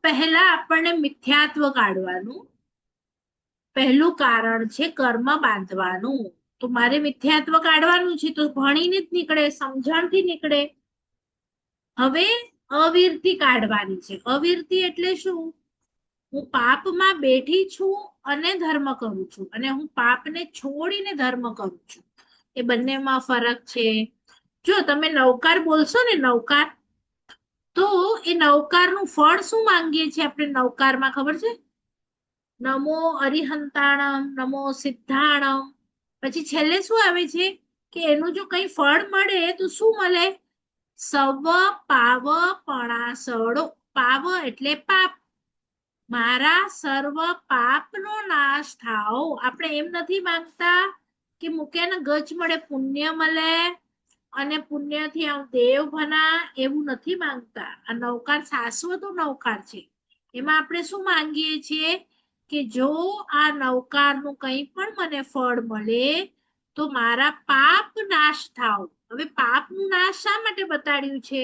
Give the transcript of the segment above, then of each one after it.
પહેલા આપણને મિથ્યાત્વ કાઢવાનું પહેલું કારણ છે કર્મ બાંધવાનું. તો મારે મિથ્યાત્વ કાઢવાનું છે તો ભણીને જ નીકળે, સમજણથી નીકળે. હવે અવિરતિ કાઢવાની છે. અવિરતિ એટલે શું? હું પાપમાં બેઠી છું અને ધર્મ કરું છું, અને હું પાપને છોડીને ધર્મ કરું છું. એ બંનેમાં ફરક છે. જો તમે નવકાર બોલશો ને, નવકાર, તો એ નવકારનું ફળ શું માંગીએ છીએ આપણે નવકારમાં ખબર છે? નમો અરિહંતાણમ, નમો સિદ્ધાણમ. પછી છેલ્લે શું આવે છે કે એનું જો કઈ ફળ મળે તો શું મળે? સવ પાવ પણાસડો. પાવ એટલે પાપ. મારા સર્વ પાપનો નાશ થાઓ. આપણે એમ નથી માંગતા કે મૂક્યાને ગજ મળે, પુણ્ય મળે અને પુણ્યથી હું દેવ બના, એવું નથી માંગતા. આ નવકાર શાશ્વત નવકાર છે. એમાં આપણે શું માંગીએ છીએ કે જો આ નવકારનું કંઈ પણ મને ફળ મળે તો મારા પાપ નાશ થાવ. હવે પાપનું નાશ શા માટે બતાડ્યું છે?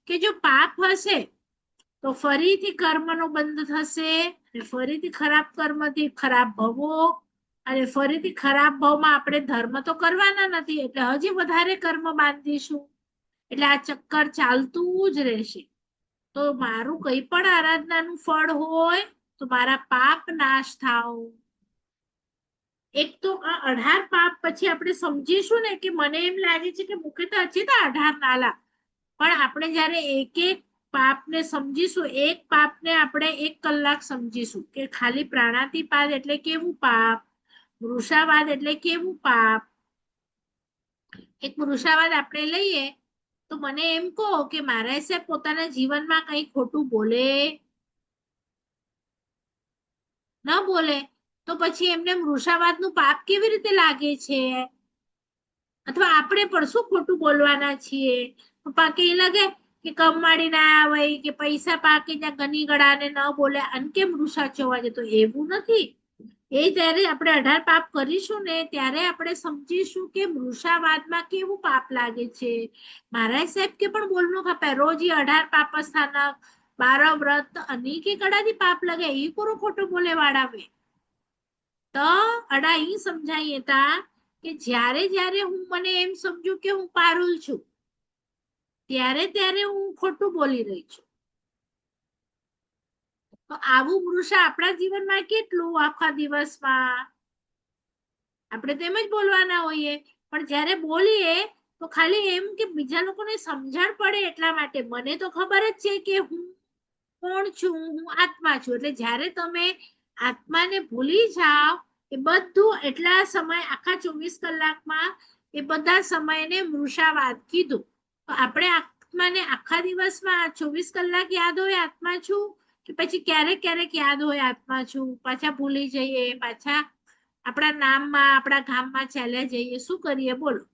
કે જો પાપ હશે તો ફરીથી કર્મનો બંધ થશે, ફરીથી ખરાબ કર્મથી ખરાબ ભવો, અને ફરીથી ખરાબ ભાવમાં આપણે ધર્મ તો કરવાના નથી, એટલે હજી વધારે કર્મ બાંધીશું. એટલે આ ચક્કર ચાલતું જ રહેશે. તો મારું કઈ પણ આરાધનાનું ફળ હોય તો મારા પાપ નાશ થાવ. એક તો આ 18 પાપ પછી આપણે સમજીશું ને કે મને એમ લાગે છે કે મુકે તો હજી તો 18 નાલા, પણ આપણે જ્યારે એક એક પાપને સમજીશું, એક પાપને આપણે 1 કલાક સમજીશું કે ખાલી પ્રાણાતિપાત એટલે કેવું પાપ, વૃષાવાદ એટલે કેવું પાપ. એક વૃષાવાદ આપણે લઈએ તો મને એમ કહો કે મારા સાહેબ પોતાના જીવનમાં કંઈ ખોટું બોલે ન બોલે, તો પછી એમને વૃષાવાદનું પાપ કેવી રીતે લાગે છે? અથવા આપણે પણ શું ખોટું બોલવાના છીએ? પપ્પા કે લાગે કે કમાડી ના આવે કે પૈસા પાકે ત્યાં ગની ગળાને ન બોલે, અને કેમ વૃષા ચોવાજે? તો એવું નથી. એ જ્યારે આપણે 18 પાપ કરીશું ને ત્યારે આપણે સમજીશું કે વૃષાવાદમાં કેવું પાપ લાગે છે. મહારાજ સાહેબ કે પણ બોલનો ખપે રોજ 18 પાપ સ્થાનક 12 વ્રત અની કે કડાથી પાપ લગે એ પૂરો ખોટો બોલે વાળાવે. તો અડા ઈ સમજાઈએ તા કે જ્યારે જ્યારે હું મને એમ સમજુ કે હું પારુલ છું, ત્યારે ત્યારે હું ખોટું બોલી રહી છું. તો આવું વૃષા આપણા જીવનમાં કેટલું આખા દિવસમાં આપણે તેમ જ બોલવાના હોઈએ, પણ જ્યારે બોલીએ તો ખાલી એમ કે બીજા લોકોને સમજણ પડે એટલા માટે. મને તો ખબર જ છે કે હું કોણ છું, હું આત્મા છું. એટલે જ્યારે તમે આત્માને ભૂલી જાઓ એ બધું એટલા સમય આખા 24 કલાકમાં એ બધા સમયને વૃષાવાદ કીધું. તો આપણે આત્માને આખા દિવસમાં 24 કલાક યાદ હોય આત્મા છું, કે પછી ક્યારેક ક્યારેક યાદ હોય આત્મા છું, પાછા ભૂલી જઈએ, પાછા આપણા નામમાં આપણા ગામમાં ચાલ્યા જઈએ, શું કરીએ બોલો?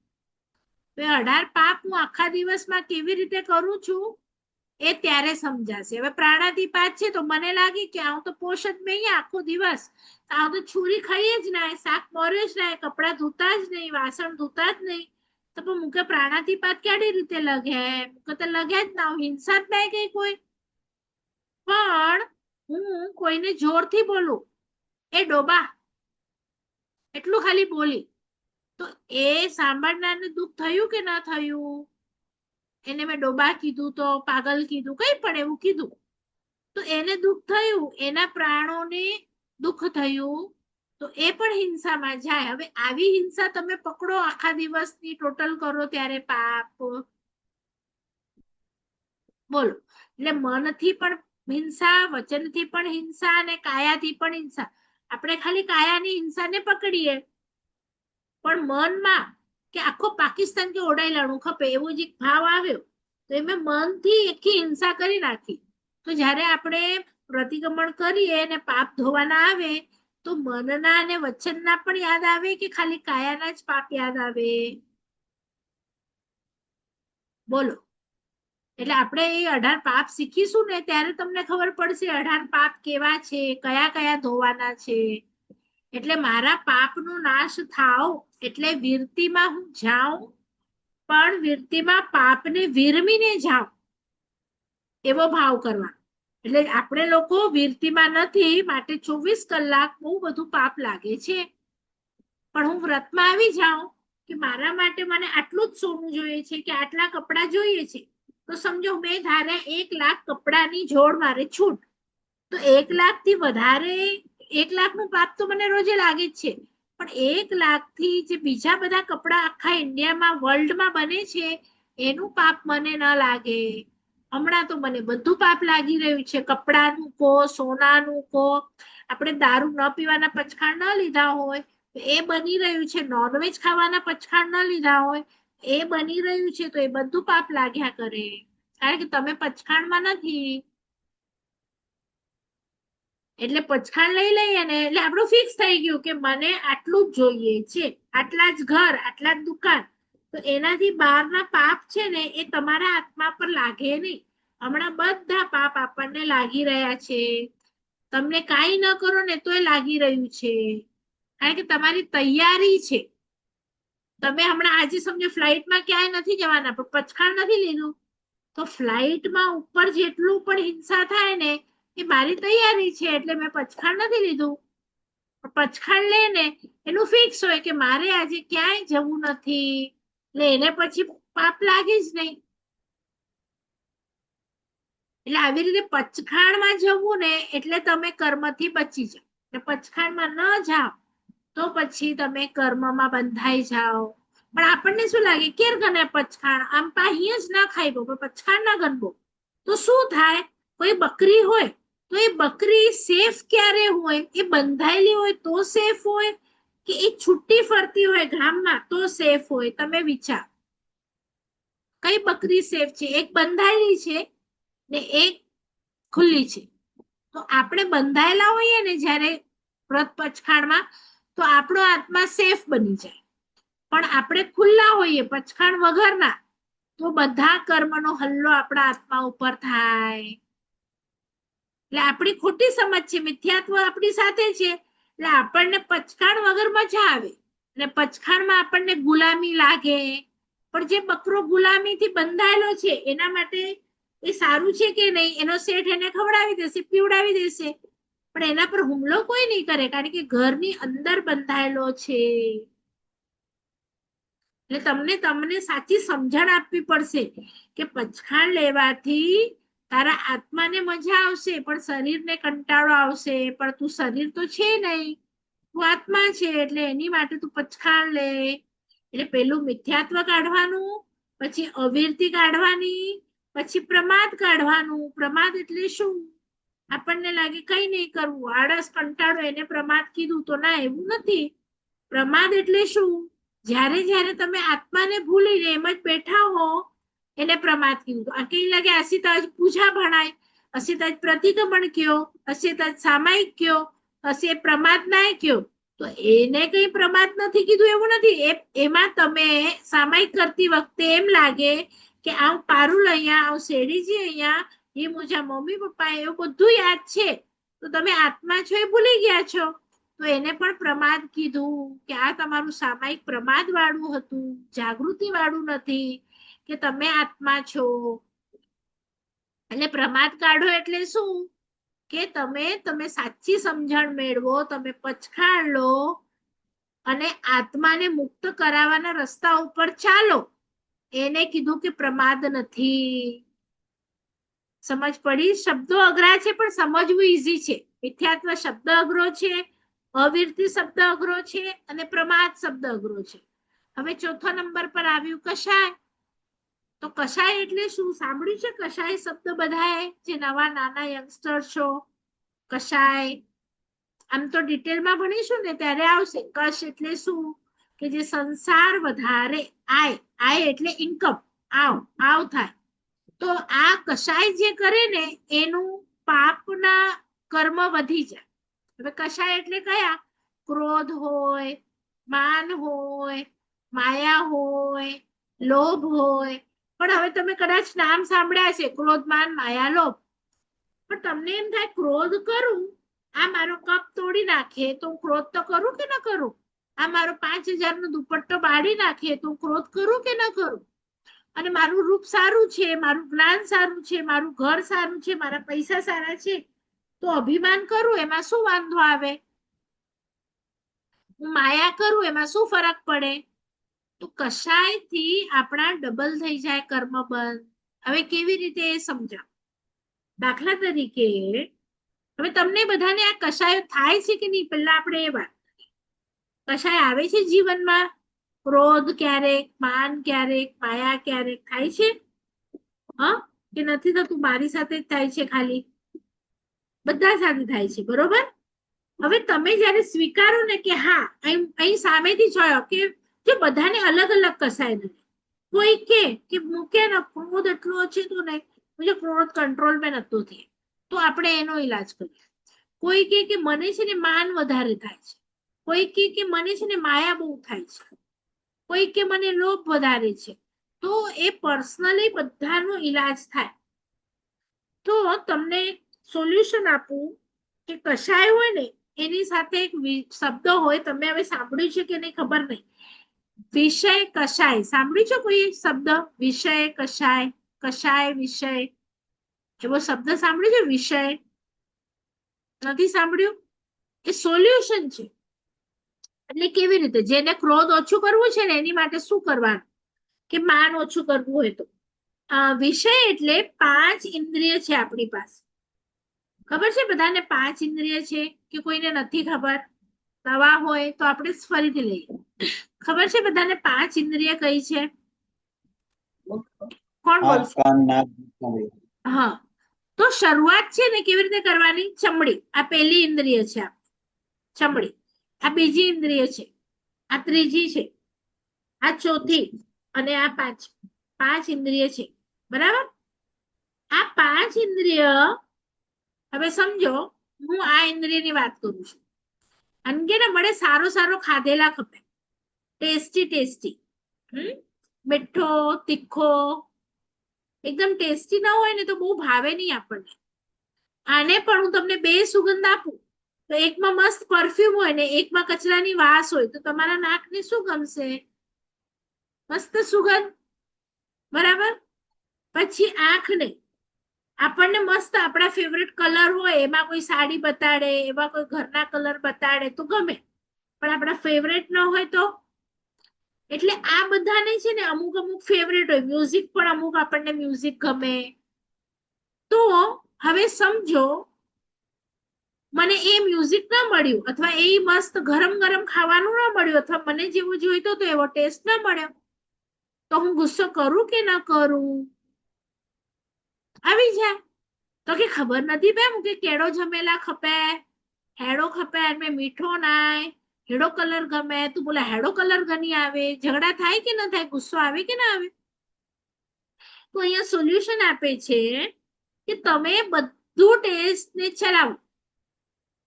તો 18 પાપ હું આખા દિવસમાં કેવી રીતે કરું છું એ ત્યારે સમજાશે. હવે પ્રાણાતિપાત છે તો મને લાગે કે આવું તો પોષણ નહીં આખો દિવસ, આવું તો છુરી ખાઈએ જ ના, શાક મોરે જ ના, કપડા ધોતા જ નહીં, વાસણ ધોતા જ નહીં, તો પણ મુકે પ્રાણાતિપાત કેવી રીતે લગે? મુકે તો લગે જ ના, હિંસા જ નહીં ગઈ કોઈ. પણ હું કોઈને જોરથી બોલું, એ ડોબા, એટલું ખાલી બોલી, તો એ સાંભળનારને દુઃખ થયું કે ના થયું? એને મેં ડોબા કીધું તો પાગલ કીધું, કઈ પણ એવું કીધું તો એને દુઃખ થયું, એના પ્રાણોને દુઃખ થયું, તો એ પણ હિંસામાં જાય. હવે આવી હિંસા તમે પકડો આખા દિવસની ટોટલ કરો ત્યારે પાપ બોલો. એટલે મનથી પણ હિંસા, વચનથી પણ હિંસા અને કાયાથી પણ હિંસા. આપણે ખાલી કાયાની હિંસાને પકડીએ, પણ મનમાં કે આખો પાકિસ્તાન કે ઓડાઈ લાણું ખપે એવો જ એક ભાવ આવ્યો તો એમે મનથી એકી હિંસા કરી નાખી. તો જ્યારે આપણે પ્રતિક્રમણ કરીએ અને પાપ ધોવાના આવે તો મનના અને વચનના પણ યાદ આવે કે ખાલી કાયાના જ પાપ યાદ આવે? બોલો. એટલે આપણે એ 18 પાપ શીખીશું ને ત્યારે તમને ખબર પડશે 18 પાપ કેવા છે, કયા કયા ધોવાના છે. એટલે મારા પાપનો નાશ થાવ એટલે વીરતીમાં હું જાઉં, પણ વીરતીમાં પાપને વિરમીને જાઉં એવો ભાવ કરવાનો. એટલે આપણે લોકો વીરતીમાં નથી, માટે 24 કલાક બહુ બધું પાપ લાગે છે. પણ હું વ્રતમાં આવી જાઉં કે મારા માટે મને આટલું જ સોનું જોઈએ છે કે આટલા કપડાં જોઈએ છે, તો સમજો મેં ધારે 1 લાખ કપડાની જોડ મારે છૂટ, તો 1 લાખ થી વધારે 1 લાખ નું પાપ તો મને રોજે લાગે જ છે. પણ 1 લાખ થી જે બીજા બધા કપડા આખા ઇન્ડિયામાં વર્લ્ડમાં બને છે એનું પાપ મને ન લાગે. હમણાં તો મને બધું પાપ લાગી રહ્યું છે, કપડાનું કો, સોનાનું કો, આપણે દારૂ ન પીવાના પચખાણ ન લીધા હોય એ બની રહ્યું છે, નોનવેજ ખાવાના પચખાણ ન લીધા હોય એ બની રહ્યું છે, તો એ બધું પાપ લાગ્યા કરે, કારણ કે તમે પચખાણમાં નથી. એટલે પચખાણ લઈ લઈએ ને એટલે આપણું ફિક્સ થઈ ગયું કે મને આટલું જ જોઈએ છે, આટલા જ ઘર, આટલા જ દુકાન. તો એનાથી બહારના પાપ છે ને એ તમારા આત્મા પર લાગે નહીં. હમણાં બધા પાપ આપણને લાગી રહ્યા છે. તમને કાંઈ ન કરો ને તોય લાગી રહ્યું છે, કારણ કે તમારી તૈયારી છે. તમે હમણાં આજે સમજો ફ્લાઇટમાં ક્યાંય નથી જવાના પણ પચખાણ નથી લીધું, તો ફ્લાઇટમાં ઉપર જેટલું પણ હિંસા થાય ને એ મારી તૈયારી છે, એટલે મેં પચખાણ નથી લીધું. પચખાણ લે ને એનું ફિક્સ હોય કે મારે આજે ક્યાંય જવું નથી, એટલે એને પછી પાપ લાગે જ નહીં. એટલે આવી રીતે પચખાણમાં જવું ને એટલે તમે કર્મથી બચી જાઓ, ને પચખાણમાં ન જાઓ તો પછી તમે કર્મમાં બંધાઈ જાઓ. પણ આપણને શું લાગે કેર ગને પચખાણ, આમ પાહી જ ના ખાઈબો પણ પચખાણ ના ગનબો, તો શું થાય, કોઈ બકરી હોય તો એ બકરી સેફ ક્યારે હોય, એ બંધાયેલી હોય તો સેફ હોય કે એ છૂટી ફરતી હોય ગામમાં તો સેફ હોય? તમે વિચાર, કઈ બકરી સેફ છે? એક બંધાયેલી છે ને એક ખુલ્લી છે. તો આપણે બંધાયેલા હોઈએ ને જ્યારે વ્રત પચખાણમાં, તો આપણો આત્મા સેફ બની જાય. પણ આપણે ખુલ્લા હોઈએ પચખાણ વગરના, તો બધા કર્મનો હલ્લો આપણા આત્મા ઉપર થાય. એટલે આપણી ખોટી સમજ છે, મિથ્યાત્વ આપણી સાથે છે, એટલે આપણને પચખાણ વગર મજા આવે અને પચખાણમાં આપણને ગુલામી લાગે. પણ જે બકરો ગુલામીથી બંધાયેલો છે એના માટે એ સારું છે કે નહીં, એનો શેઠ એને ખવડાવી દેશે, પીવડાવી દેશે, પણ એના પર હુમલો કોઈ નહીં કરે, કારણ કે ઘરની અંદર બંધાયેલો છે. એટલે તમને સાચી સમજણ આપવી પડશે કે પચખાણ લેવાથી તારા આત્માને મજા આવશે પણ શરીરને કંટાળો આવશે, પણ તું શરીર તો છે નહીં, તું આત્મા છે, એટલે એની માટે તું પચખાણ લે. એટલે પેલું મિથ્યાત્વ કાઢવાનું, પછી અવિરતી કાઢવાની, પછી પ્રમાદ કાઢવાનું. પ્રમાદ એટલે શું? આપણને લાગે કઈ નહીં કરવું, આળસ કંટાળો, એને પ્રમાદ કીધું, તો ના, એવું નથી. પ્રમાદ એટલે શું? જ્યારે જ્યારે તમે આત્માને ભૂલીને એમ જ બેઠા હો એને પ્રમાદ કીધું. આ કઈ લાગે અસિતાજ પૂજા ભણાય, અસિતાજ પ્રતિક્રમણ કયો, અસિતાજ સામાયિક કયો, હશે પ્રમાદ નાય કયો, તો એને કઈ પ્રમાદ નથી કીધું એવું નથી. એમાં તમે સામાયિક કરતી વખતે એમ લાગે કે આવ પારુલ અહીંયા, આવ શેરીજી અહીંયા, એ મુજા મમ્મી પપ્પા, એવું બધું યાદ છે, તો તમે આત્મા છો એ ભૂલી ગયા છો, તો એને પણ પ્રમાદ કીધું. કે આ તમારું સામાયિક પ્રમાદ વાળું હતું, જાગૃતિ વાળું નથી કે તમે આત્મા છો. એટલે પ્રમાદ કાઢો એટલે શું કે તમે સાચી સમજણ મેળવો, તમે પચખાણ લો અને આત્માને મુક્ત કરાવવાના રસ્તા ઉપર ચાલો, એને કીધું કે પ્રમાદ નથી. સમજ પડી? શબ્દો અઘરા છે પણ સમજવું ઈઝી છે. મિથ્યાત્વ શબ્દ અઘરો છે, અવિરતી શબ્દ અઘરો છે અને પ્રમાદ શબ્દ અઘરો છે. હવે ચોથો નંબર પર આવ્યું કશાય. તો કશાય એટલે શું? સાંભળ્યું છે કશાય શબ્દ બધાએ, જે નવા નાના યંગસ્ટર છો? કશાય આમ તો ડિટેલમાં ભણીશું ને ત્યારે આવશે. કશ એટલે શું? કે જે સંસાર વધારે, આય એટલે ઇન્કમ, આવ થાય. તો આ કશાય જે કરે ને એનું પાપના કર્મ વધી જાય. હવે કશાય એટલે કયા? ક્રોધ હોય, માન હોય, માયા હોય, લોભ હોય. પણ હવે તમે કદાચ નામ સાંભળ્યા છે, ક્રોધ, માન, માયા, લોભ. પણ તમને એમ થાય ક્રોધ કરું, આ મારો કપ તોડી નાખે તો હું ક્રોધ તો કરું કે ન કરું? આ મારો 5,000 નો દુપટ્ટો બાળી નાખે તો હું ક્રોધ કરું કે ન કરું? અને મારું રૂપ સારું છે, મારું જ્ઞાન સારું છે, મારું ઘર સારું છે, મારા પૈસા સારા છે, તો અભિમાન કરું એમાં શું વાંધો આવે? હું માયા કરું એમાં શું ફરક પડે? તો કશાયથી આપણા ડબલ થઈ જાય કર્મ બંધ. હવે કેવી રીતે એ સમજાવ. દાખલા તરીકે હવે તમને બધાને આ કશાય થાય છે કે નહીં, પહેલા આપણે એ વાત. કશાય આવે છે જીવનમાં? ક્રોધ ક્યારેક, માન ક્યારેક, માયા ક્યારેક થાય છે? હા કે નથી થતું? મારી સાથે જ થાય છે ખાલી? બધા સાથે થાય છે, બરોબર? હવે તમે જયારે સ્વીકારો ને કે હા, અહીં સામેથી જોયો કે જે બધાને અલગ અલગ કસાય નથી. કોઈ કે મૂકે ને ક્રોધ એટલો છે તો નહીં, મુझे ક્રોધ કંટ્રોલ में નતો થયો, તો આપણે એનો ઈલાજ કરીએ. કોઈ કે મને છે ને માન વધારે થાય છે, કોઈ કે મને છે ને માયા બહુ થાય છે, કોઈ કે મને લોભ વધારે છે, તો એ પર્સનલી બધાનો ઈલાજ થાય. તો તમને સોલ્યુશન આપું કે કશાય હોય ને એની સાથે એક શબ્દ હોય, તમે હવે સાંભળ્યું છે કે નહીં ખબર નહીં, વિષય કશાય. સાંભળ્યું છે કોઈ શબ્દ વિષય કશાય? કશાય વિષય એવો શબ્દ સાંભળ્યો છે? વિષય નથી સાંભળ્યું? એ સોલ્યુશન છે. એટલે કેવી રીતે? જેને ક્રોધ ઓછું કરવું છે ને એની માટે શું કરવાનું, કે માન ઓછું કરવું હોય તો વિષય એટલે 5 ઇન્દ્રિય છે આપણી પાસે. ખબર છે બધાને 5 ઇન્દ્રિય છે કે કોઈને નથી ખબર? નવા હોય તો આપણે ફરીથી લઈએ. ખબર છે બધાને 5 ઇન્દ્રિય કઈ છે? કોણ બોલશે? હા, તો શરૂઆત છે ને કેવી રીતે કરવાની? ચમડી, આ પહેલી ઇન્દ્રિય છે, ચમડી. આ બીજી ઇન્દ્રિય છે, આ ત્રીજી છે, આ ચોથી, અને આ 5 ઇન્દ્રિય છે, બરાબર? આ 5 ઇન્દ્રિય, હવે સમજો હું આ ઇન્દ્રિયની વાત કરું છું. અનકે ને મળે સારો સારો ખાધેલા ખપે, ટેસ્ટી ટેસ્ટી, મીઠો તીખો, એકદમ ટેસ્ટી ના હોય ને તો બહુ ભાવે નહીં આપણને. આને પણ હું તમને 2 સુગંધ આપું, તો એકમાં મસ્ત પરફ્યુમ હોય ને એકમાં કચરાની વાસ હોય, તો તમારા નાકને શું ગમશે? મસ્ત સુગંધ, બરાબર? પછી આંખને, આપણને મસ્ત આપણા ફેવરેટ કલર હોય, એમાં કોઈ સાડી બતાડે, એવા કોઈ ઘરના કલર બતાડે તો ગમે, પણ આપણા ફેવરેટ ન હોય તો? એટલે આ બધાને છે ને અમુક અમુક ફેવરેટ હોય. મ્યુઝિક પણ અમુક આપણને મ્યુઝિક ગમે. તો હવે સમજો મને એ મ્યુઝિક ના મળ્યું, અથવા એ મસ્ત ગરમ ગરમ ખાવાનું ના મળ્યું, અથવા મને જેવું જોઈતો તો એવો ટેસ્ટ ના મળ્યો, તો હું ગુસ્સો કરું કે ના કરું? આવી જાય. તો કે ખબર નથી બે મુકે કેળો જમેલા ખપે, હેડો ખપે, અને મીઠો નાય, હેડો કલર ગમે. તું બોલે હેડો કલર ગની આવે? ઝઘડા થાય કે ના થાય? ગુસ્સો આવે કે ના આવે? તો અહીંયા સોલ્યુશન આપે છે કે તમે બધું ટેસ્ટ ને ચલાવો,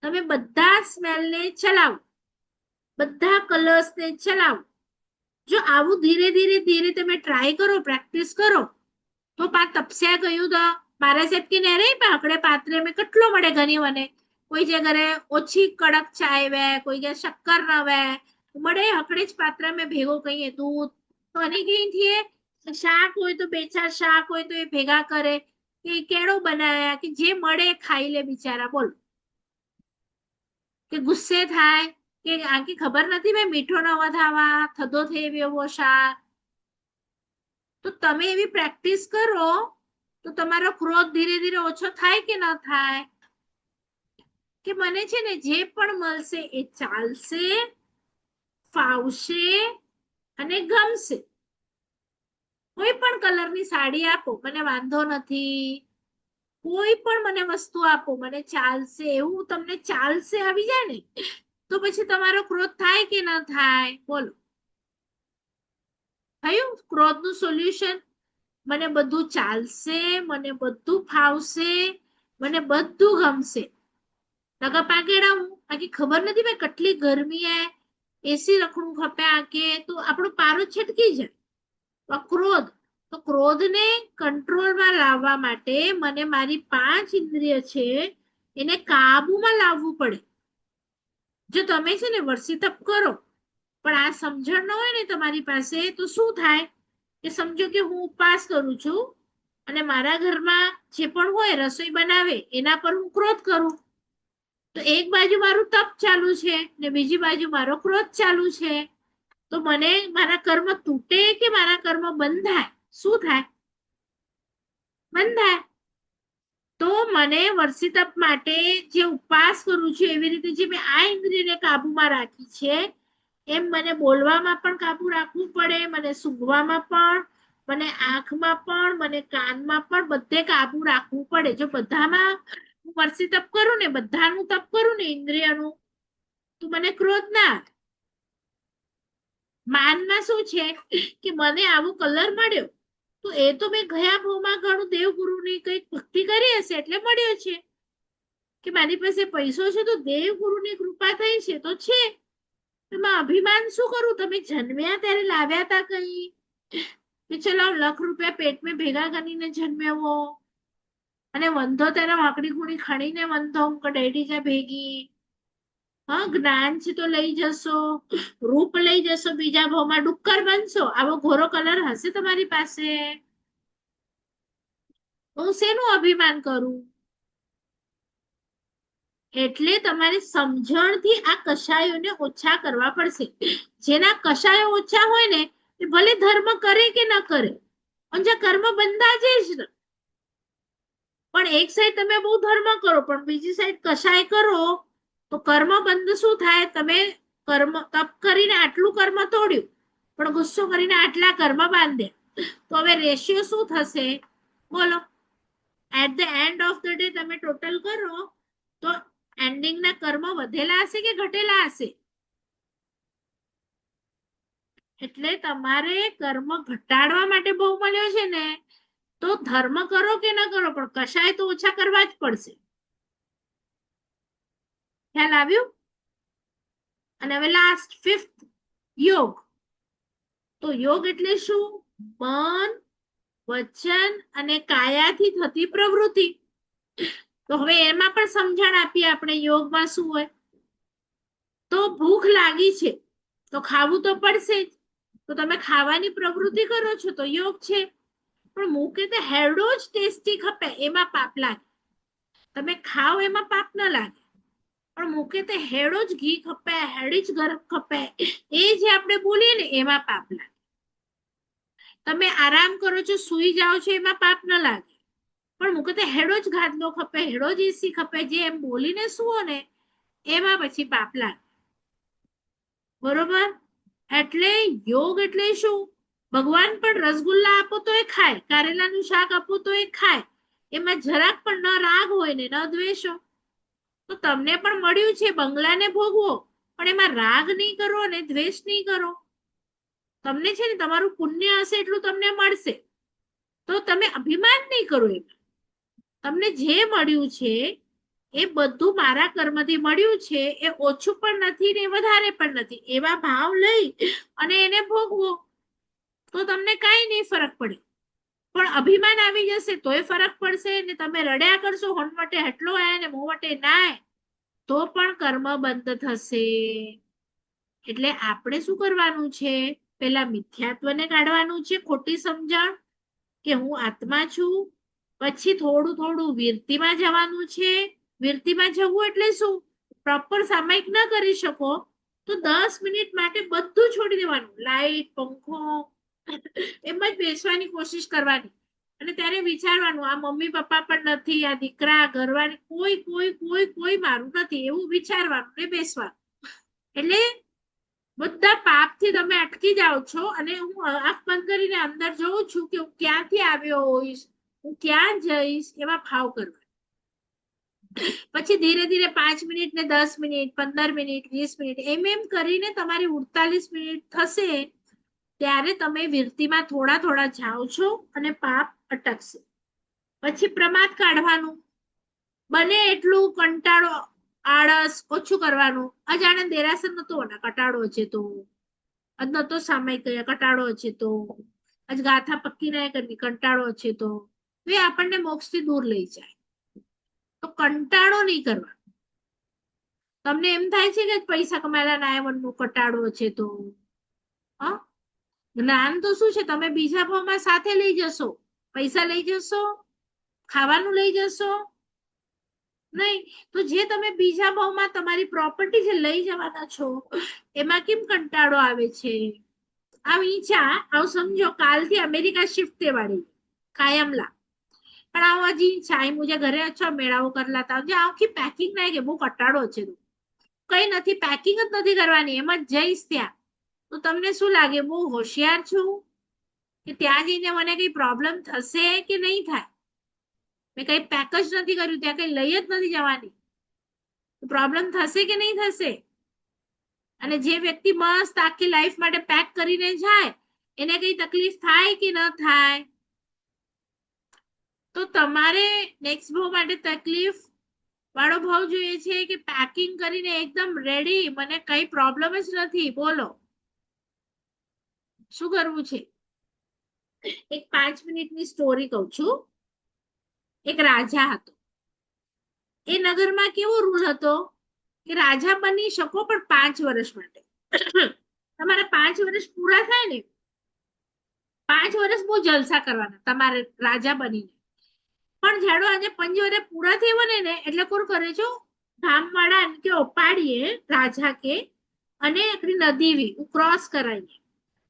તમે બધા સ્મેલ ને ચલાવો, બધા કલર્સ ને ચલાવો. જો આવું ધીરે ધીરે ધીરે તમે ટ્રાય કરો, પ્રેક્ટિસ કરો, તો પા તપસ્યા ગયું તો મારા સાહેબ કે ને રે પાકડે પાત્રે મેં કેટલો મળે ઘણી મને. કોઈ જે ઘરે ઓછી કડક ચાય વે, કોઈ કે શક્કર ન વે, મળે હકડે જ પાત્ર મેં ભેગો કહીએ દૂધ, તો અને કઈ થયે શાક હોય તો 2-4 શાક હોય તો એ ભેગા કરે, કે કેળો બનાયા, કે જે મળે ખાઈ લે બિચારા. બોલ કે ગુસ્સે થાય કે આખી ખબર નથી ભાઈ મીઠો ન વધાવા થતો થઈ એવો શાક. તો તમે એવી પ્રેક્ટિસ કરો તો તમારો ક્રોધ ધીરે ધીરે ઓછો થાય કે ના થાય? કે મને છે ને જે પણ મળશે એ ચાલશે, ફાવશે અને ગમશે. કોઈ પણ કલરની સાડી આપો મને વાંધો નથી, કોઈ પણ મને વસ્તુ આપો મને ચાલશે, એવું તમને ચાલશે આવી જાય ને, તો પછી તમારો ક્રોધ થાય કે ના થાય? બોલો. થયું ક્રોધનું સોલ્યુશન? મને બધું ચાલશે, મને બધું ફાવશે, મને બધું ગમશે. લગા પાકેડા હું આખી ખબર નથી ભાઈ કેટલી ગરમી હે, એસી રખડું ખપે આકે, તો આપણો પારો છટકી જાય. ક્રોધ, તો ક્રોધને કંટ્રોલમાં લાવવા માટે મને મારી 5 ઇન્દ્રિય છે એને કાબુમાં લાવવું પડે. જો તમે છે ને વર્ષી તપ કરો પણ આ સમજણ ન હોય ને તમારી પાસે, તો શું થાય કે સમજો કે હું ઉપવાસ કરું છું અને મારા ઘરમાં જે પણ હોય રસોઈ બનાવે એના પર હું ક્રોધ કરું, તો એક બાજુ મારું તપ ચાલુ છે ને બીજી બાજુ મારો ક્રોધ ચાલુ છે, તો મને મારા કર્મ તૂટે કે મારા કર્મ બંધાય? શું થાય? બંધાય. તો મને વર્ષી તપ માટે જે ઉપવાસ કરું છું એવી રીતે જે મેં આ ઇન્દ્રિયને કાબુમાં રાખી છે, એમ મને બોલવામાં પણ કાબુ રાખવું પડે, મને સૂંઘવામાં પણ, મને આંખમાં પણ, મને કાનમાં પણ, બધે કાબુ રાખવું પડે. જો બધામાં હું વર્ષી તપ કરું ને, બધાનું તપ કરું ને ઇન્દ્રિયનું, તો મને ક્રોધ ના આવે. માનમાં શું છે કે મને આવો કલર મળ્યો, તો એ તો મેં ગયા ભાવમાં ઘણું દેવગુરુની કઈક ભક્તિ કરી હશે એટલે મળ્યો છે, કે મારી પાસે પૈસો છે તો દેવગુરુની કૃપા થઈ છે તો છે. એમાં અભિમાન શું કરું? તમે જન્મ્યા ત્યારે લાવ્યા તા કઈ કે ચલો ₹1,00,000 પેટ મેં ભેગા કરીને જન્મ્યો હો, અને વંધો ત્યારે વાકડી ખૂણી ખણીને વંધો ડેડી જા ભેગી. હા, જ્ઞાન છે તો લઈ જશો, રૂપ લઈ જશો, બીજા ભાવમાં ડુક્કર બનશો, આવો ઘોરો કલર હશે તમારી પાસે, હું શેનું અભિમાન કરું? એટલે તમારે સમજણથી આ કષાયોને ઓછા કરવા પડશે. જેના કષાયો ઓછા હોય ને એ ભલે ધર્મ કરે કે ન કરે, પણ કર્મ બંધાજે જ ને. પણ એક સાઈડ તમે બહુ ધર્મ કરો પણ બીજી સાઈડ કષાય કરો, તો કર્મ બંધ શું થાય? તમે કર્મ તપ કરીને આટલું કર્મ તોડ્યું, પણ ગુસ્સો કરીને આટલા કર્મ બાંધે, તો હવે રેશિયો શું થશે? બોલો. At the end of the day તમે ટોટલ કરો તો એન્ડિંગના કર્મ વધેલા હશે કે ઘટેલા હશે? એટલે તમારે કર્મ ઘટાડવા માટે બહુ મળ્યો છે ને, તો ધર્મ કરો કે ન કરો પણ કશાય તો ઓછા કરવા જ પડશે. ખ્યાલ આવ્યું? અને હવે લાસ્ટ 5th, યોગ. તો યોગ એટલે શું? મન, વચન અને કાયાથી થતી પ્રવૃત્તિ. તો હવે એમાં પણ સમજણ આપીએ આપણે યોગમાં શું હોય. તો ભૂખ લાગી છે તો ખાવું તો પડશે જ, તો તમે ખાવાની પ્રવૃત્તિ કરો છો તો યોગ છે. પણ મૂકે તો હેરડો જ ટેસ્ટી ખપે એમાં પાપ લાગે. તમે ખાઓ એમાં પાપ ન લાગે, પણ મૂકે તો હેડો જ ઘી ખપે, હેડી જ ગરમ ખપે, એ જે આપણે બોલીએ ને એમાં પાપ લાગે. તમે આરામ કરો છો, સુઈ જાઓ છો, એમાં પાપ ન લાગે, પણ મૂકે તો હેડો જ ગાદલો ખપે, હેડો જ એસી ખપે, જે એમ બોલીને સુવો ને એમાં પછી પાપ લાગે. બરોબર? એટલે યોગ એટલે શું? ભગવાન પણ રસગુલ્લા આપો તો એ ખાય, કારેલાનું શાક આપો તો એ ખાય, એમાં જરાક પણ ન રાગ હોય ને ન દ્વેષો. તો તમને પણ મળ્યું છે બંગલાને ભોગવો, પણ એમાં રાગ નહીં કરો અને દ્વેષ નહીં કરો. તમને છે ને તમારું પુણ્ય હશે એટલું તમને મળશે, તો તમે અભિમાન નહીં કરો. એમાં તમને જે મળ્યું છે એ બધું મારા કર્મથી મળ્યું છે, એ ઓછું પણ નથી ને વધારે પણ નથી, એવા ભાવ લઈ અને એને ભોગવો, તો તમને કાંઈ નહીં ફરક પડે. પણ અભિમાન આવી જશે તોય ફરક પડશે, ને તમે રડ્યા કરશો હોન માટે હેટલો આય ને મોં માટે નાય, તો પણ કર્મ બંધ થશે. એટલે આપણે શું કરવાનું છે? પેલા મિથ્યાત્વને કાઢવાનું છે, ખોટી સમજણ કે હું આત્મા છું. પછી થોડું થોડું વિરતિમાં જવાનું છે. વિરતિમાં જવું એટલે શું? પ્રોપર સામાયિક ન કરી શકો તો 10 મિનિટ માટે બધું છોડી દેવાનું, લાઈટ, પંખો, એમ જ બેસવાની કોશિશ કરવાની. અને ત્યારે વિચારવાનું આ મમ્મી પપ્પા પણ નથી, આ દીકરા, ઘરવાળી, કોઈ કોઈ કોઈ કોઈ મારું નથી, એવું વિચારવાનું ને બેસવાનું. એટલે બધા પાપથી તમે અટકી જાઓ છો, અને હું આંખ બંધ કરીને અંદર જોઉં છું કે હું ક્યાંથી આવ્યો હોઈશ, હું ક્યાં જઈશ, એવા ભાવ કરવા. પછી ધીરે ધીરે 5 મિનિટ ને 10 મિનિટ, 15 મિનિટ, 20 મિનિટ, એમ એમ કરીને તમારી 48 મિનિટ થશે, ત્યારે તમે વિરતિમાં થોડા થોડા જાઓ છો અને પાપ અટકશે. પછી પ્રમાદ કાઢવાનું, બને એટલું કંટાળો, આળસ ઓછું કરવાનું. અજાણે દેરાસર નતો કટાળો છે તો અજ નતો સામાયિક કટાળો છે તો આજ ગાથા પક્કી ના કરવી, કંટાળો છે તો એ આપણને મોક્ષ થી દૂર લઈ જાય. તો કંટાળો નહીં કરવા. તમને એમ થાય છે કે પૈસા કમાયેલા ના મનનું કટાળો છે તો, હા, જ્ઞાન તો શું છે, તમે બીજા ભાવમાં સાથે લઈ જશો, પૈસા લઈ જશો, ખાવાનું લઈ જશો નહીં. તો જે તમે બીજા ભાવમાં તમારી પ્રોપર્ટી જે લઈ જવાના છો એમાં કેમ કંટાળો આવે છે? આવ ઈચ્છા આવ समझो કાલથી અમેરિકા શિફ્ટ તે વાળી कायम ला પણ આવા જી ચાય મુજે ઘરે અચ્છા મેળાવો કર લાતા જે આખી પેકિંગ ના કે બહુ કટાડો છે તું કઈ નથી પેકિંગ જ નથી કરવાની એમ જ જઈશ ત્યાં તો તમને શું લાગે બહુ હોશિયાર છું કે ત્યાં જઈને મને કઈ પ્રોબ્લેમ થશે કે નહીં થાય? મેં કઈ પેક જ નથી કર્યું, ત્યાં કઈ લઈ જ નથી જવાની, પ્રોબ્લેમ થશે કે નહીં થશે? અને જે વ્યક્તિ મસ્ત આખી લાઈફ માટે પેક કરીને જાય એને કઈ તકલીફ થાય કે ન થાય? તો તમારે નેક્સ્ટ ભાવ માટે તકલીફ વાળો ભાવ જોઈએ છે કે પેકિંગ કરીને એકદમ રેડી, મને કઈ પ્રોબ્લેમ જ નથી, બોલો શું કરવું છે? એક 5 મિનિટની સ્ટોરી કહું છું. એક રાજા હતો. એ નગરમાં કેવો રૂલ હતો કે રાજા બની શકો પણ 5 વર્ષ માટે. તમારા 5 વર્ષ પૂરા થાય ને 5 વર્ષ બહુ જલસા કરવાના તમારે રાજા બનીને. પણ જાડો આજે 5 વર્ષ પૂરા થઈ બને ને એટલે કોણ કરે છો ગામ વાળા કે ઓપાડીએ રાજા કે અને એકડી નદી ક્રોસ કરાવીએ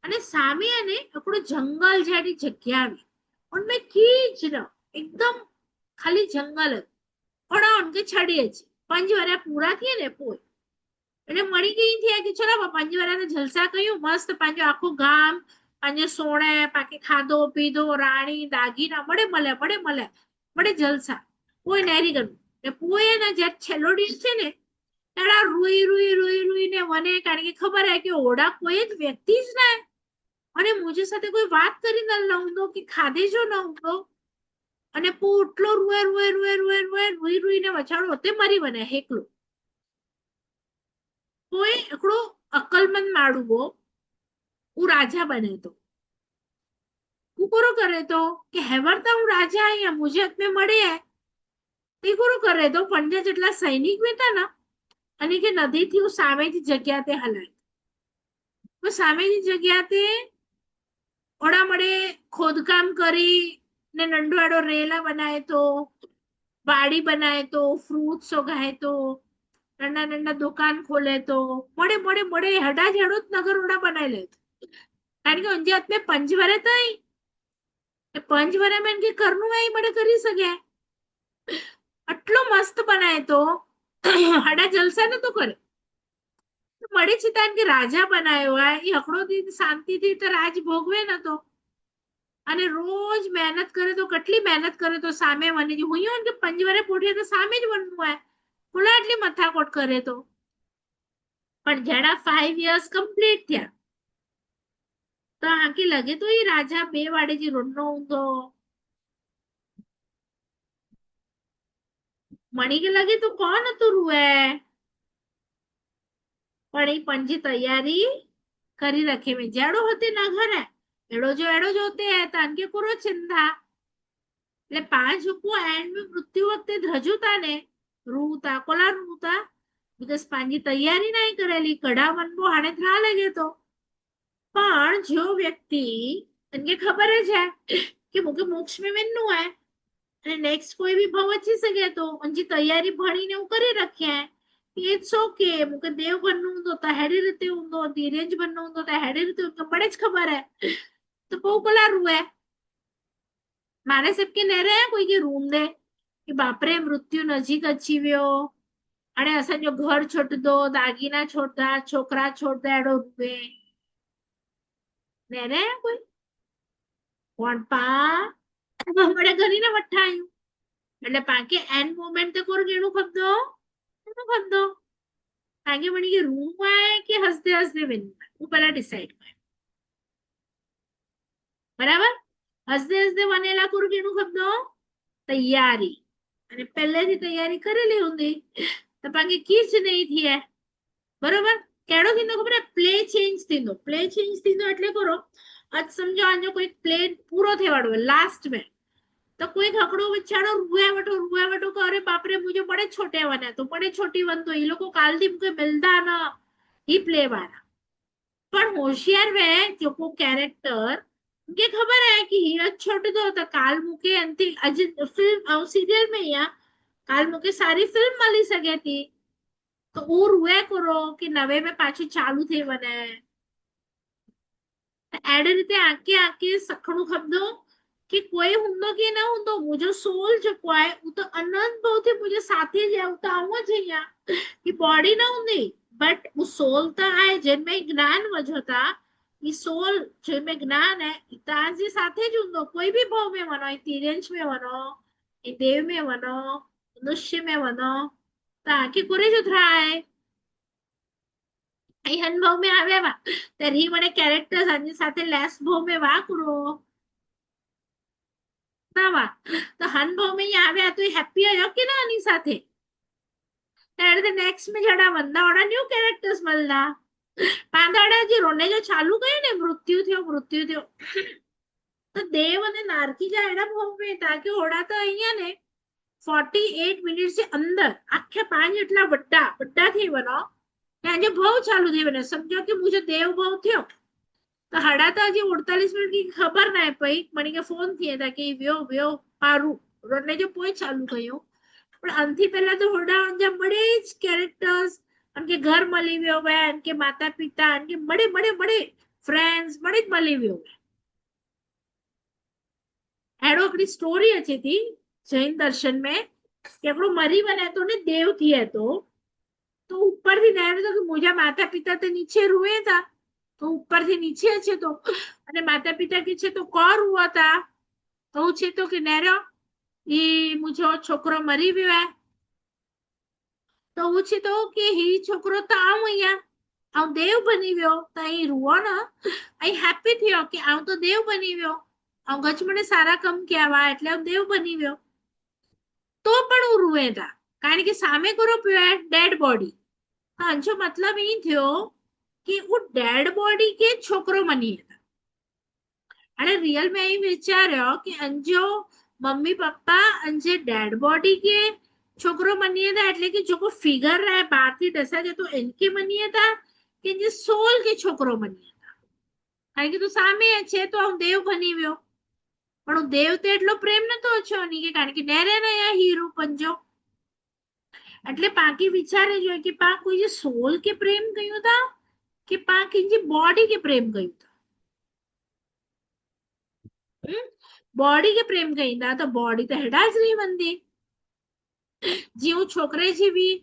અને સામે અને એકડો જંગલ જેવી જગ્યા આવી ઉનमें कीच न एकदम खाली जंगल પણ ઉનકે છડીએ છે 5 વર્ષ પૂરા થયા ને પોય એટલે મળી ગઈ થયા કે ચલો 5 વર્ષના જલસા કર્યું મસ્ત પાંજો આખું ગામ પાંજો સોણે પાકે ખાધો પીધો રાણી દાગીના મળે જલસા કોઈ નેરી ગયું ને પોએ ને જે છેલ્લો દિવસ છે ને એડા રૂઈ ને મને કારણ કે ખબર હે કે ઓડા કોઈ જ વ્યક્તિ જ ના અને મુજે સાથે કોઈ વાત કરી ન લઉં કે ખાધે જો ન હું અને પો એટલો રૂઈને વચાડો તે મરી બને હેકલો કોઈ એકડો અકલમંદ માડુઓ હું રાજા બને તો હું કોરો કરે તો કે હેવરતા હું રાજા અહીંયા મુજે હતમે મળે તે કોરો કરે તો પંજા જેટલા સૈનિક બેતા ના અને કે નદીથી હું સામેની જગ્યા તે હલાય તો સામેની જગ્યા તે ઓડા મળે ખોદકામ કરી ને નંડવાડો રેલા બનાય તો વાડી બનાય તો ફ્રૂટ્સ ઉગાય તો નંડા નંડા દુકાન ખોલે તો મળે હડા જેડો જ નગર ઓડા બનાવી લે કારણ કે અંજે હાથ મેં 5 વર્ષ થઈ એ 5 વર્ષ મેં કે કરનું આઈ મળે કરી શકે આટલો મસ્ત બનાય તો હડા જલસા ન તો કરે મળે છે કે રાજા બનાવ્યો આ એ હકડો દિન શાંતિથી તો રાજ ભોગવે ન તો અને રોજ મહેનત કરે તો કેટલી મહેનત કરે તો સામે મને હું કે 5 વર્ષ પોઠે તો સામે જ બનવું હોય બોલા એટલી મથાકોટ કરે તો પણ જેડા 5 યર્સ કમ્પ્લીટ થયા તો આંકે લગે તો એ રાજા બે વાડે જે રોડનો ઊંધો મણી કે લગે તો કોણ હતું રૂએ પણ એ પંજી તૈયારી કરી રખે મેં જેડો હોતે ના ઘરે એડો જો હોતે તાન કે પૂરો ચિંતા એટલે 5 હુકુ એન્ડ में મૃત્યુ વખતે ધ્રજુતા ને રૂતા કોલા રૂતા બીકોઝ પાંજી તૈયારી નહીં કરેલી કડા મનબો હાડે થા લાગે તો પણ જો વ્યક્તિ તને ખબર છે કે મુકે મોક્ષ में મેનનું है અને નેક્સ્ટ કોઈ भी ભાવ अच्छी सके तो उनकी तैयारी भणीने હું કરી રખ્યા इट्स ओके मुके देव बनનું તો હેડી રીતે ઊંધો ધીરેજ बनનું તો હેડી રીતે ઊંધો પડે જ ખબર है તો બહુ કોલા રૂએ મારે सबके न रहे कोई के रूम दे कि बापरे मृत्यु नजीक अची वियो અને અસાંજો ઘર છોડ દો દાગીના છોડતા છોકરા છોડતા એડો રૂએ ને રે કોઈ કોણ પા બડે ઘરીને વઠાયું એટલે પાકે એન્ડ મોમેન્ટ તે કોર ગેણું ખબદો આગે મણી કે રૂમ આય કે હસતે હસતે વિન હું પહેલા ડિસાઈડ કર બરાબર હસતે હસતે વનેલા કોર ગેણું ખબદો તૈયારી અને પહેલેથી તૈયારી કરેલી ਹੁੰਦੀ તો પાકે કીચ નહીં થીએ બરોબર કેડો થીંદો ખબર પ્લે ચેન્જ થીંદો એટલે કરો આજ સમજો આજો કોઈ પ્લે પૂરો થવાડો લાસ્ટ में तो कोई घकड़ो बच्चाड़ो रुआ वटो करे बापरे मुझे बड़े छोटे बने तो बड़े छोटी बन तो ये लोग काल दी मुझे मिलता ना ही प्ले वाला पर होशियार वह जो को कैरेक्टर उनके खबर है कि हीरज छोटे तो होता काल मुके अंति अजित फिल्म सीरियल में या काल मुके सारी फिल्म મળી શકે ती તો હું રૂએ કરો કે નવે में પાછું ચાલુ થઈ બને એડ રીતે આંકે આંકે સખણું ખબદો कि कोई हुंदो कि ना हुंदो मुझे सोल जो कोई वो तो अनंत बहुत ही मुझे साथी है वो तो आवा चाहिए कि बॉडी ना हुंदी बट वो सोल तो है जिनमें ज्ञान वजोता ये सोल जिनमें ज्ञान है ताजी साथे जो हुंदो कोई भी भाव में वनो ये तिरंज में वनो ये देव में वनो मनुष्य में वनो ताकि कुरे जो थरा है અહીં અનુભવ में આવ્યા વા ત્યારે ही મને કેરેક્ટર્સ આની સાથે લેસ ભાવ में વા કરો ના વા તો અનુભવ में અહીં આવ્યા તો હેપી આવ્યો કે ના આની સાથે ત્યારે નેક્સ્ટ में જડા વંદાવાળા ન્યू કેરેક્ટર્સ મળતા પાંદાડા જે રોને જો ચાલુ ગયું ને મૃત્યુ થયો તો દેવ અને નારકી જા એડા ભાવ में હતા કે ઓડા તો અહીંયા ને 48 મિનિટ से अंदर આખે પાંચ એટલા બड्डा થઈ બનો ત્યાં જે ભાવ ચાલુ થઈ બને સમજો કે મુझे દેવ ભાવ થયો તો હડા તો હજી 48 મિનિટ की ખબર ના પઈ મને કે ફોન થયા હતા કે વ્યો પારું રોને જો પોઈ ચાલુ ગયો પણ આનથી પહેલા તો હોડા અંજા બડે જ કેરેક્ટર્સ અનકે ઘર મળી વ્યો વે અનકે માતા પિતા અનકે બડે ફ્રેન્ડ્સ બડે જ મળી વ્યો એડો એકડી સ્ટોરી હતી તી જૈન દર્શન में કે આપણો મરી બને તો ને દેવ થયે तो ऊपर थी नहर तो कि मुझे माता पिता तो नीचे रुए था तो ऊपर थी नीचे छे तो અને માતા પિતા કે છે તો કોર હુआ था તો છે તો કે નહેરો એ મુજો છોકરો મરી ગયો હે તો હું છે તો કે હી છોકરો તો આવ અહીંયા આવ દેવ બની ગયો તો અહીં રૂવો ને અહીં હેપી થયો કે આવ તો દેવ બની ગયો આવ ગચ મને સારા કમ કહેવા એટલે આવ દેવ બની ગયો તો પણ હું રૂએ था કારણ કે સામે કરો પયો ડેડ બોડી આજો મતલબ એ થયો કે હું ડેડ બોડી કે છોકરો બની હતા અને રિયલ में અહીં વિચાર્યો કે અંજો મમ્મી પપ્પા અંજે ડેડ બોડી के છોકરો બની હતા એટલે કે જો કોઈ ફિગર રહે બહારથી ડસા જાય તો એનકે બની હતા કે જે સોલ કે છોકરો બની હતા કારણ કે તું સામે છે તો હું દેવ બની ગયો પણ હું દેવ તો એટલો પ્રેમ નતો છો ની કે કારણ કે ડેરે રહ્યા હીરો પંજો એટલે પાકી વિચારે જોઈએ કે પા કોઈ જે સોલ કે પ્રેમ કહ્યું था કે પા કિંજી બોડી કે પ્રેમ કહ્યું था બોડી કે પ્રેમ કહી था તો બોડી તો હેડા જ નહીં બનતી जी હું છોકરે જેવી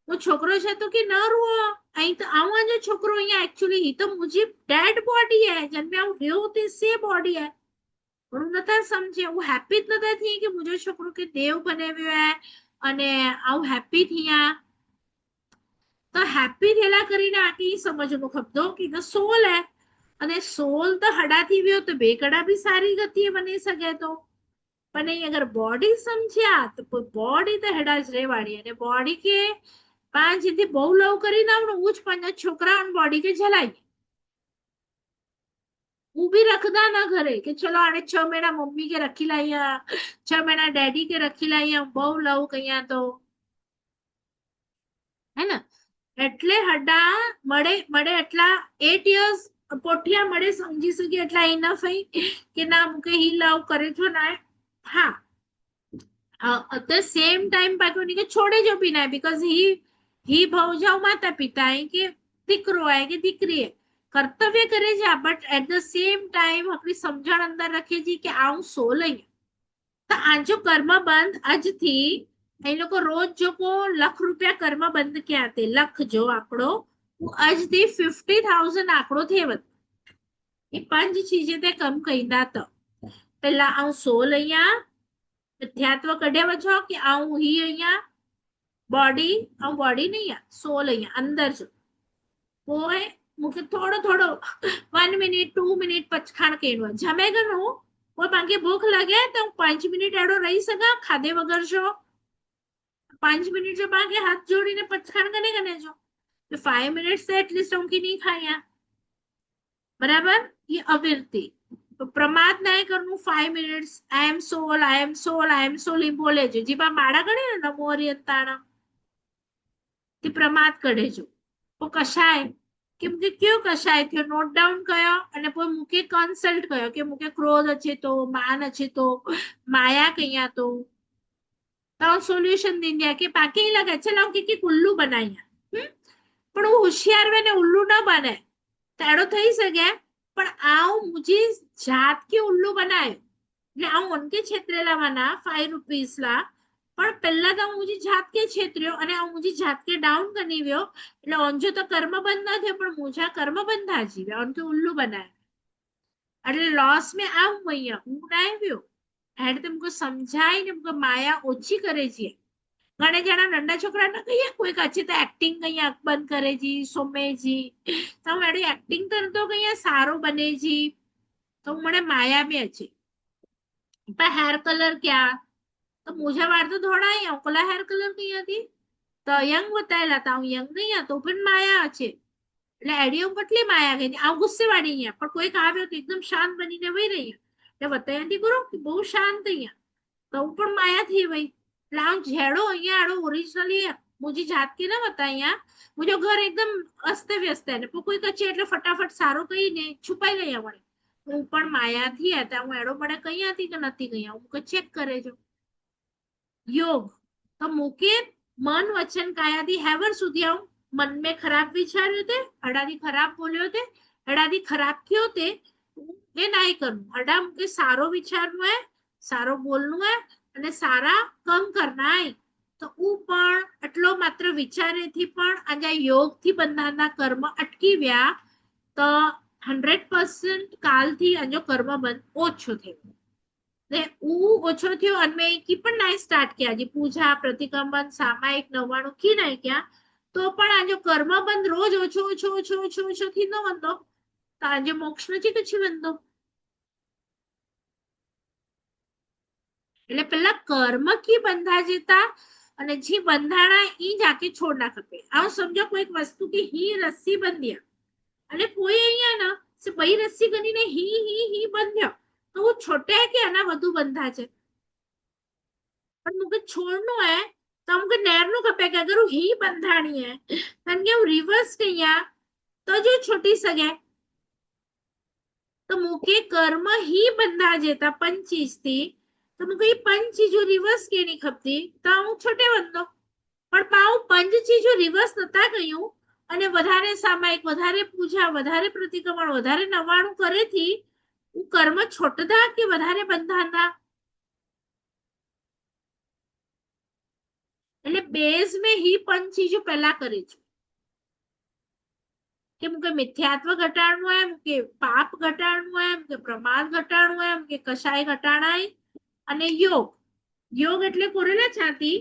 वो छोकरो છે તો કે ન रुओ અહીં તો આવા जो छोकरो અહીંયા एक्चुअली ही तो मुझे डेड बॉडी है जन्मे હું રહ્યો તે से बॉडी है પણ હું નતા સમજે હું હેપી જ નતા થઈ કે મુજો છોકરો કે દેવ બનાવ્યો હે અને આવું હેપી થયા તો હેપી થયેલા કરીને આકી સમજવું ખપતો કે તો સોલ હે અને સોલ તો હડાથી વ્યો તો બેકડા બી સારી ગતિએ બની શકે તો પણ અહીં અગર બોડી સમજ્યા તો બોડી તો હેડા જ રહેવાડી અને બોડી કે પાંચ જેથી બહુ લવ કરી ના હું જ પાંચ છોકરા અને બોડી के જલાઈ वो भी रखदा ना घरे कि चलो आने 6 महीना मम्मी के रखी लाइया 6 महीना डैडी के रखी लाइया बहु लव कहिया तो है ना એટલે હડા મળે એટલા 8 years પોઠિયા મળે સમજી સકે એટલા ઇનફ હઈ કે ના મુકે હી લવ કરે છો ના હા at the same time પાકોની કે છોડે જો બી ના बिकॉज ही ભવજાવ માતા पिता है कि દીકરો है कि દીકરી है કર્તવ્ય કરે છે but at the same time આપણી સમજણ અંદર રાખે છે કે આવું સોલ અહીંયા તો આજો કર્મ બંધ આજથી એ લોકો રોજ જો કો ₹1,00,000 કર્મ બંધ ક્યાં તે લખ જો આંકડો આજથી 50,000 આંકડો થયો એ પાંચ ચીજે તે કમ કહીદા તો પેલા આવું સોલ અહીંયા મિથ્યાત્વ કઢ્યા વછો કે આવું ही અહીંયા બોડી આવું બોડી નહીં સોલ અહીંયા અંદર જો પોએ मुझे थोड़ो 1 मिनिट 2 मिनिट पचखाण केनो जमेगा नो वो बाकी भूख लगे तो 5 मिनिट एडो रही सका खादे वगर जो 5 मिनिट जो बाकी हाथ जोड़ी ने पचखाण कने जो तो 5 मिनट से एटलीस्ट उनकी नहीं खाया बराबर ये अविरति तो प्रमाद नहीं करनु 5 मिनिट्स आई एम सोल ही बोले जो जी बा माड़ा गणे ने नमोरी अंताणा ती प्रमाद करे जो वो कशाय કે મૂકે કયો કશાય થયો નોટ ડાउन कयो અને पोइ मूंखे कंसल्ट कयो કે मूंखे क्रोध अचे थो मान अचे थो माया कयां तो सोल्यूशन ॾींदी आहे की पाण खे ईअं लॻे चल आउं कंहिंखे उल्लू बनायां पण हू होशियार वे ने उल्लू न बने त अहिड़ो थी सघे पण आउं मुंहिंजी जात खे उल्लू बनायो એટલે આઉं उनके छेतरेला माना 5 रुपीस ला પણ પહેલા તો હું મુંहिंजी જાત खे छेतरियो અને આઉं मुंहिंजी जात खे डाउन कनी वियो એટલે ओंजो तो कर्म बंद न थियो पण मुंहिंजा कर्म बंधा जी विया उनखे उल्लू बनाया એટલે लॉस में આઉं वई હું ના આવ્યો हेड ते मुझे समझाई ने मुझे माया ओછી करे जी घणे जना नंढा छोकरा न कहिए कोई अचे तो एक्टिंग कई अख बंद करे जी सुमे जी तो अड़ी एक्टिंग तो कई सारो बने जी तो मने माया में अचे पर हेयर कलर क्या तो मुझे वार तो थोड़ा ही ओकला हेयर कलर कई थी तो यंग बताया था હું યંગ નહીં હતો પણ માયા છે એટલે એડીઓ કેટલી માયા ગઈ આ ગુસ્સે વાળી અહીંયા પણ કોઈ આવ્યો તો એકદમ શાંત બનીને વહી રહી એટલે વતાયાથી કરો કે બહુ શાંત અહીંયા તો હું પણ માયા થઈ વઈ એટલે આ ઝેડો અહીંયા આડો ઓરિજિનલી मुझी जात की ना बताया मुझे घर एकदम अस्त व्यस्त है ने कोई कचे એટલે ફટાફટ સારો કહીને છુપાઈ ગયા વળે હું પણ માયા થી હતા હું એડો પડે કઈ હતી કે નથી ગઈ હું કે ચેક કરે જો योग तो मुके मन वचन काया दी हैवर सुधी आऊं मन में खराब विचार थे हड़ा दी खराब बोलियो थे हड़ा दी खराब क्यों थे ये नहीं करूं हड़ा मुके सारो विचारनो है सारो बोलनो है અને સારા કામ કરના है તો હું પણ એટલો માત્ર વિચારેથી પણ આજે યોગથી બંધાના કર્મ અટકી વ્યા તો 100% કાલથી આજો કર્મ બંધ ઓછો થયો ને ऊ ओछो थियो અને મેં કી પણ નાઈ સ્ટાર્ટ किया जी पूजा प्रतिक्रमण सामायिक 99 की नहीं किया तो पण आजो कर्म बंद रोज ओछो ओछो ओछो ओछो ओछो थी न वंदो तो आजो मोक्ष नथी कछी वंदो એટલે પેલા કર્મ કી બંધા જેતા અને જે બંધાણા ઈ જાકે છોડના ખપે આવ સમજો કોઈ વસ્તુ की ही रस्सी બંધ્યા અને કોઈ અહીંયા ના से बई रस्सी गनीने ही બંધ્યો तो वो छोटे है कि आना वधु बंधा है पर मुझे छोड़नो है तो मुझे नैरनो खपे कि अगर वो ही बंधाणी है तन के वो रिवर्स कहिया तो जो छोटी सगे तो मुके कर्म ही बंधा जेता पंच चीज थी तो मुझे ये पंच चीजों रिवर्स के नहीं खपती तो હું छोटे बंदो पर पाऊ पंच चीजों रिवर्स नता कयूं અને વધારે સામાયિક વધારે પૂજા વધારે પ્રતિક્રમણ વધારે નવાણું કરે થી હું કર્મ છોટતા કે વધારે બંધાતા એટલે બેઝ में ही पंच चीजों पहला करे छे कि मुके मिथ्यात्व घटाड़नो है मुके पाप घटाड़नो है मुके प्रमाद घटाड़नो है मुके कषाय घटाड़ाय અને योग योग એટલે કોરેલા છાતી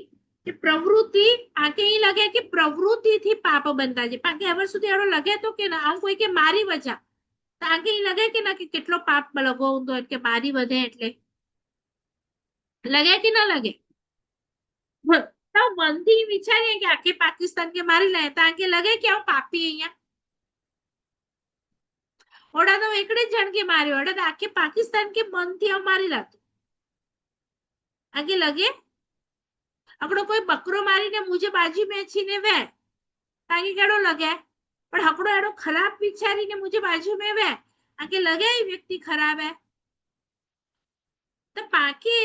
કે પ્રવૃત્તિ આકે ઈ લાગે કે પ્રવૃત્તિ થી પાપ બંધા છે પાકે હવે સુધી એડો લાગે તો કે ના આવું કોઈ કે મારી વજા તાકે ઈ લાગે કે ના કે કેટલો પાપ લગો તો કે મારી વધે એટલે लगे कि ना लगे तो मन थी विचारिए कि आके पाकिस्तान के मारी लाए ताके लगे कि હું પાપી અહીંયા ઓડા તો એકડે જણ કે માર્યો ઓડા તો આકે પાकिस्तान के मन थी हम मारी लातो आगे लगे अकड़ो कोई बकरो मारी ने मुझे बाजी में छीने वे ताके केड़ो लगे पर हकड़ो एड़ो खराब विचारी ने मुझे बाजू में वे आगे लगे ये व्यक्ति खराब है तो पाके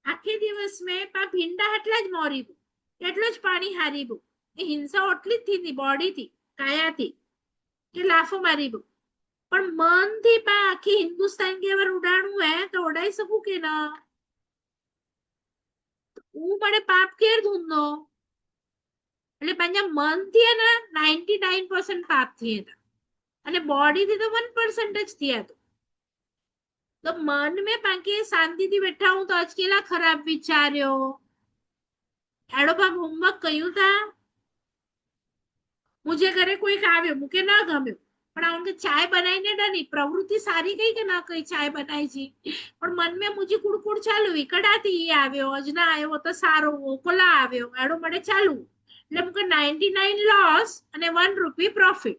आखे दिवस में पा भींडा हटला ज मोरीबू એટલો જ પાણી હારીબુ એ હિંસા ઓટલી જ થી બોડી થી કાયાથી કે લાફો મારીબુ પણ મન થી પા આખી હિન્દુસ્તાન કે અગર ઉડાણું है तो उड़ाई सकू के ना હું મને પાપ કેર ધૂંધો એટલે પાંજા મન થી ને 99% પાપ થી હતા અને બોડી થી તો 1% જ થયા તો तो मन में पाके शांति थी बैठा हूं तो अचकेला खराब विचार्यो एडो बाप होमवर्क कयूं था मुझे घरे कोई આવ્યો मुके ना गम्यो પણ उनके चाय बनाई ने डनी प्रवृत्ति सारी गई के ना कई चाय बनाई जी पर मन में मुझे कुड़कुड़ चालू विकड़ाती ये આવ્યો अजना આવ્યો तो सारो कोला આવ્યો एडो मडे चालू એટલે मुके 99 लॉस અને 1 રૂપિયા प्रॉफिट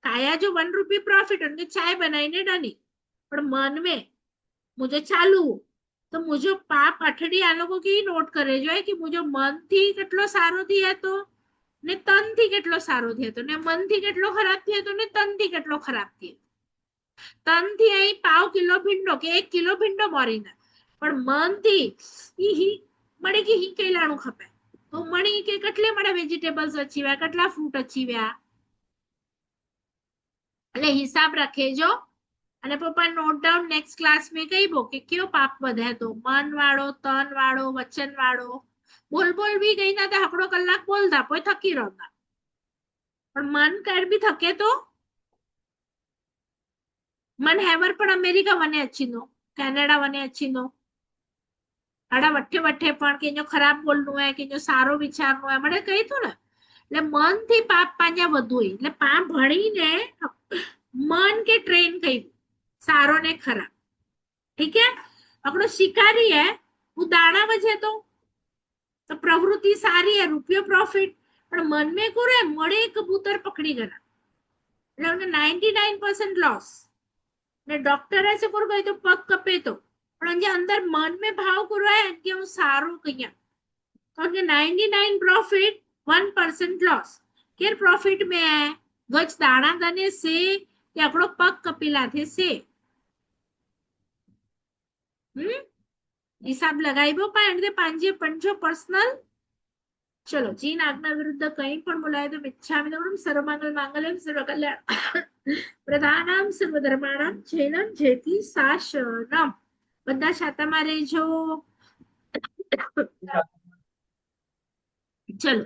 काया जो 1 રૂપિયા प्रॉफिट उनके चाय बनाई ने डनी पर मन में मुझे चालू तो मुझे पाप अठड़ी आ लोगों की नोट करे जो है कि मुझे मन थी કેટલો સારો થયો તો ને તનથી કેટલો સારો થયો હતો, ને મનથી કેટલો ખરાબ થયો હતો, ને તનથી કેટલો ખરાબ થયો. તનથી અહીં પાવ કિલો ભીંડો કે 1 કિલો ભીંડો મરી ના, પણ મનથી ઈ મળે કે હી કઈલાણું ખપે તો મણી કે કેટલે મળે વેજીટેબલ્સ અચીવ્યા, કેટલા ફ્રૂટ અચીવ્યા. એટલે હિસાબ રાખેજો. અને પપ્પા નોટ ડાઉન નેક્સ્ટ ક્લાસ में કહીબો કે કયો પાપ વધે તો મન વાળો, તન વાળો, વચન વાળો. બોલ બોલ બી ગઈ ના તે હકડો કલાક બોલતા પોય થકી રહતા, પણ મન કર બી થકે તો મન હેવર પણ અમેરિકા વને અચીનો, કેનેડા વને અચીનો. આડા વઠ્ઠે વઠ્ઠે પણ કે ખરાબ બોલનું હે કે સારો વિચારનું હે મને કહી તું ને. એટલે મન થી પાપ પાંજા વધુ એટલે પાપ ભણીને મન के ट्रेन કર્યું સારો ને ખરાબ. ठीक है, આપણો શિકારી હે वो दाना बजे तो प्रवृत्ति सारी है, रुपये प्रॉफिट, પણ મન में को रे મળે કબૂતર પકડી ગયા એટલે ઉને 99% लॉस. ને ડોક્ટર ऐसे कर गए तो पग कपे तो પણ જે અંદર મન में भाव को रहा है कि હું સારું કયા तो 99 प्रॉफिट 1% लॉस. केर प्रॉफिट में है गज दाना दने से कि આપણો પગ કપીલા थे से. हिसाब लगाइबो पण પાંજે પંજો पर्सनल. चलो जीन आज्ञा विरुद्ध कहीं पण बोलाय तो मिच्छामि दुक्कडम सर्वमंगल मांगल्यम सर्वकल्याण प्रधानम सर्वधर्माणाम जैनम जेति शासनम. બધા શાતામાં રહેજો. ચલો